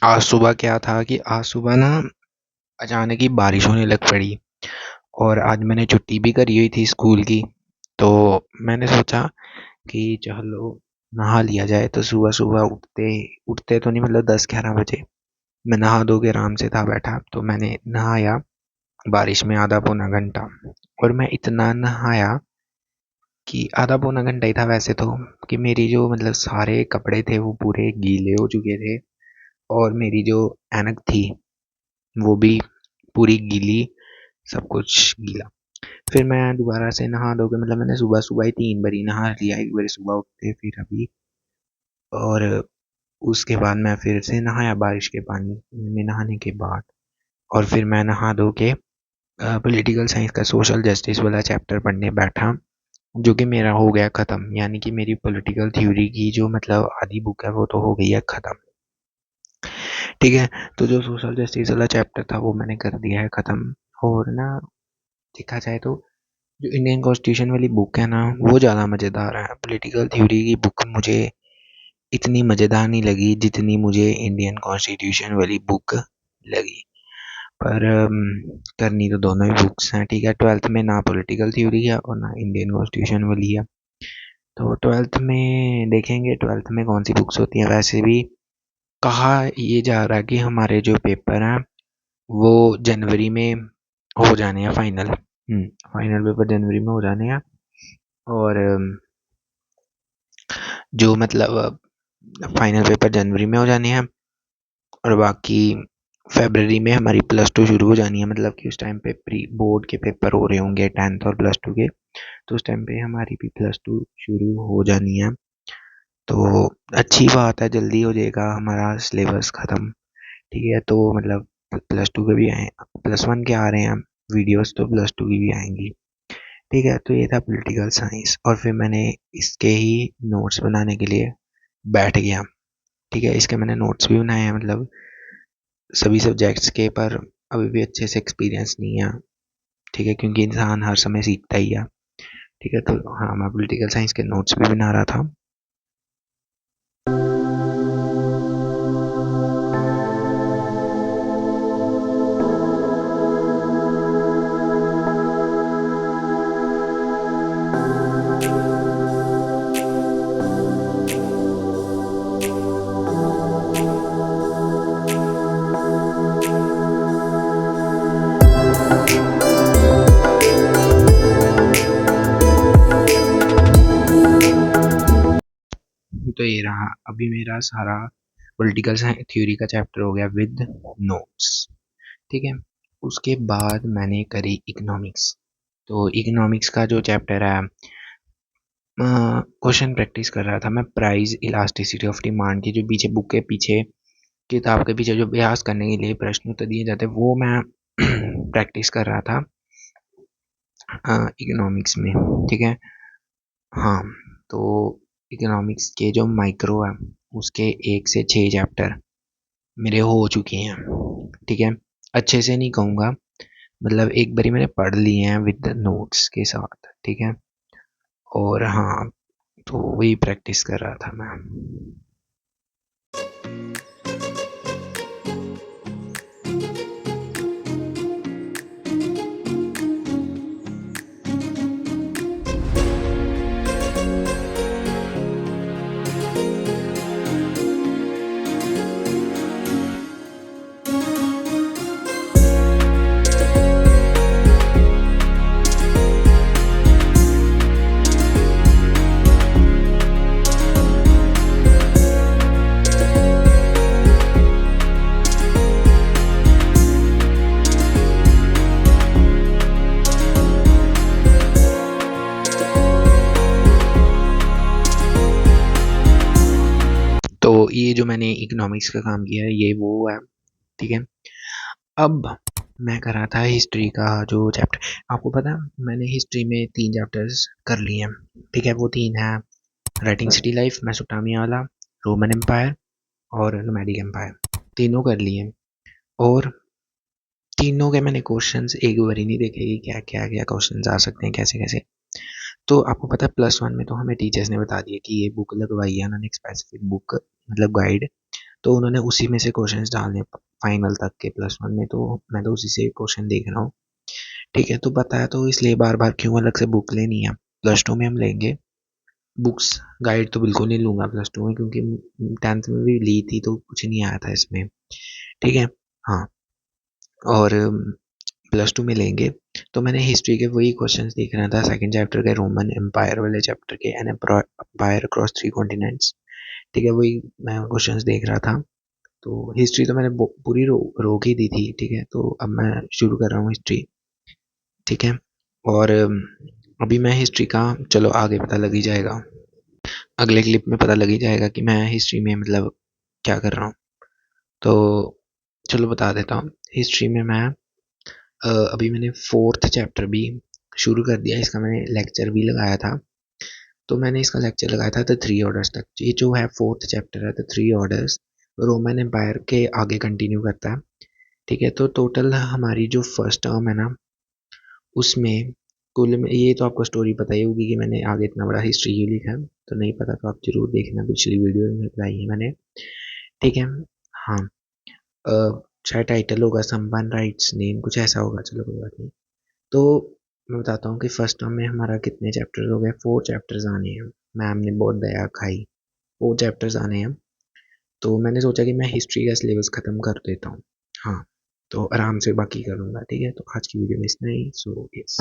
आज सुबह क्या था कि आज सुबह ना अचानक ही बारिश होने लग पड़ी। और आज मैंने छुट्टी भी करी हुई थी स्कूल की। तो मैंने सोचा कि चलो नहा लिया जाए। तो सुबह सुबह उठते उठते तो नहीं, मतलब 10-11 बजे मैं नहा धो के आराम से था बैठा, तो मैंने नहाया बारिश में आधा पौना घंटा। और मैं इतना नहाया कि आधा पौना घंटा ही था वैसे तो, कि मेरी जो मतलब सारे कपड़े थे वो पूरे गीले हो चुके थे। और मेरी जो ऐनक थी वो भी पूरी गीली, सब कुछ गीला। फिर मैं दोबारा से नहा धो के, मतलब मैंने सुबह सुबह ही 3 बारी नहा लिया, एक बारी सुबह उठते फिर अभी। और उसके बाद मैं फिर से नहाया बारिश के पानी में नहाने के बाद। और फिर मैं नहा धो के पॉलिटिकल साइंस का सोशल जस्टिस वाला चैप्टर पढ़ने बैठा, जो कि मेरा हो गया ख़त्म। यानी कि मेरी पॉलिटिकल थ्योरी की जो मतलब आधी बुक है वो तो हो गई है ख़त्म। ठीक है। तो जो सोशल जस्टिस वाला चैप्टर था वो मैंने कर दिया है ख़त्म। और ना, देखा जाए तो जो इंडियन कॉन्स्टिट्यूशन वाली बुक है ना वो ज़्यादा मज़ेदार है। पॉलिटिकल थ्योरी की बुक मुझे इतनी मज़ेदार नहीं लगी जितनी मुझे इंडियन कॉन्स्टिट्यूशन वाली बुक लगी। पर करनी तो दोनों ही बुक्स हैं। ठीक है, ट्वेल्थ में ना पॉलिटिकल थ्योरी है और ना इंडियन कॉन्स्टिट्यूशन वाली है। तो ट्वेल्थ में देखेंगे ट्वेल्थ में कौन सी बुक्स होती हैं। वैसे भी कहा ये जा रहा है कि हमारे जो पेपर हैं वो जनवरी में हो जाने हैं फाइनल। फाइनल पेपर जनवरी में हो जाने हैं। और जो मतलब फाइनल पेपर जनवरी में हो जाने हैं। और बाकी फरवरी में हमारी प्लस टू शुरू हो जानी है, मतलब कि उस टाइम पे प्री बोर्ड के पेपर हो रहे होंगे 10th और प्लस टू के। तो उस टाइम पे हमारी भी प्लस टू शुरू हो जानी है। तो अच्छी बात है, जल्दी हो जाएगा हमारा सिलेबस ख़त्म। ठीक है, तो मतलब प्लस टू के भी आए, प्लस वन के आ रहे हैं वीडियोस, तो प्लस टू की भी आएंगी। ठीक है, तो ये था पॉलिटिकल साइंस। और फिर मैंने इसके ही नोट्स बनाने के लिए बैठ गया। ठीक है, इसके मैंने नोट्स भी बनाए हैं, मतलब सभी सब्जेक्ट्स के। पर अभी भी अच्छे से एक्सपीरियंस नहीं है। ठीक है, क्योंकि इंसान हर समय सीखता ही है। ठीक है, तो हाँ, मैं पॉलिटिकल साइंस के नोट्स भी बना रहा था। तो ये रहा अभी मेरा सारा पॉलिटिकल थ्योरी का चैप्टर हो गया विद नोट्स। ठीक है, उसके बाद मैंने करी इकोनॉमिक्स। तो इकोनॉमिक्स का जो चैप्टर है, क्वेश्चन प्रैक्टिस कर रहा था मैं, प्राइस इलास्टिसिटी ऑफ डिमांड की, जो पीछे बुक के पीछे किताब के पीछे जो अभ्यास करने के लिए प्रश्न उत्तर दिए जाते हैं वो मैं प्रैक्टिस कर रहा था इकोनॉमिक्स में। ठीक है। हाँ, तो इकोनॉमिक्स के जो माइक्रो है उसके 1 से 6 चैप्टर मेरे हो चुके हैं। ठीक है, अच्छे से नहीं कहूँगा, मतलब एक बारी मैंने पढ़ लिए हैं विद नोट्स के साथ। ठीक है। और हाँ, तो वही प्रैक्टिस कर रहा था मैं। तो ये जो मैंने इकोनॉमिक्स का काम किया है ये वो है। ठीक है, अब मैं कर रहा था हिस्ट्री का जो चैप्टर। आपको पता है मैंने हिस्ट्री में 3 चैप्टर्स कर लिए हैं। ठीक है, वो 3 है राइटिंग सिटी लाइफ, मेसोपोटामिया वाला, रोमन एम्पायर और नोमैडिक एम्पायर। तीनों कर लिए। और तीनों के मैंने क्वेश्चंस एक बार ही नहीं देखे कि क्या क्या क्या क्वेश्चंस आ सकते हैं, कैसे कैसे। तो आपको पता है प्लस वन में तो हमें टीचर्स ने बता दिया कि ये बुक लगवाई है उन्होंने, एक स्पेसिफिक बुक मतलब गाइड, तो उन्होंने उसी में से क्वेश्चंस डालने फाइनल तक के +1 में, तो मैं तो उसी से क्वेश्चन देख रहा हूँ। ठीक है, तो बताया तो इसलिए बार-बार क्यों अलग से बुक लेनी है। +2 में हम लेंगे बुक्स, गाइड तो बिल्कुल नहीं लूँगा +2 में, क्योंकि 10th में भी ली थी तो कुछ नहीं आया था इसमें। ठीक है? हाँ, और +2 में लेंगे तो मैंने हिस्ट्री के वही क्वेश्चंस देख रहा था, सेकंड चैप्टर के रोमन एम्पायर वाले चैप्टर के, एन एम्पायर अक्रॉस 3 कॉन्टिनेंट्स। ठीक है, वही मैं क्वेश्चंस देख रहा था। तो हिस्ट्री तो मैंने पूरी रोक ही दी थी। ठीक है, तो अब मैं शुरू कर रहा हूँ हिस्ट्री। ठीक है, और अभी मैं हिस्ट्री का, चलो आगे पता लग ही जाएगा, अगले क्लिप में पता लग ही जाएगा कि मैं हिस्ट्री में मतलब क्या कर रहा हूँ। तो चलो बता देता हूँ। हिस्ट्री में मैं अभी मैंने 4th चैप्टर भी शुरू कर दिया, इसका मैंने लेक्चर भी लगाया था। तो मैंने इसका लेक्चर लगाया था द 3 ऑर्डर्स तक। ये जो है 4th चैप्टर है द 3 ऑर्डर्स, रोमन एम्पायर के आगे कंटिन्यू करता है। ठीक है, तो टोटल हमारी जो फर्स्ट टर्म है ना, उसमें कुल में, ये तो आपको स्टोरी पता ही होगी कि मैंने आगे इतना बड़ा हिस्ट्री क्यों लिखा है, तो नहीं पता तो आप जरूर देखना, पिछली वीडियो में बताई है मैंने। ठीक है, हाँ, शायद टाइटल होगा समवन राइट्स नेम, कुछ ऐसा होगा, चलो कोई बात नहीं। तो मैं बताता हूँ कि फर्स्ट टर्म में हमारा कितने चैप्टर्स हो गए, 4 चैप्टर्स आने हैं। मैम ने बहुत दया खाई, 4 चैप्टर्स आने हैं। तो मैंने सोचा कि मैं हिस्ट्री का सिलेबस ख़त्म कर देता हूँ। हाँ, तो आराम से बाकी करूँगा। ठीक है, तो आज की वीडियो में इतना ही। So yes.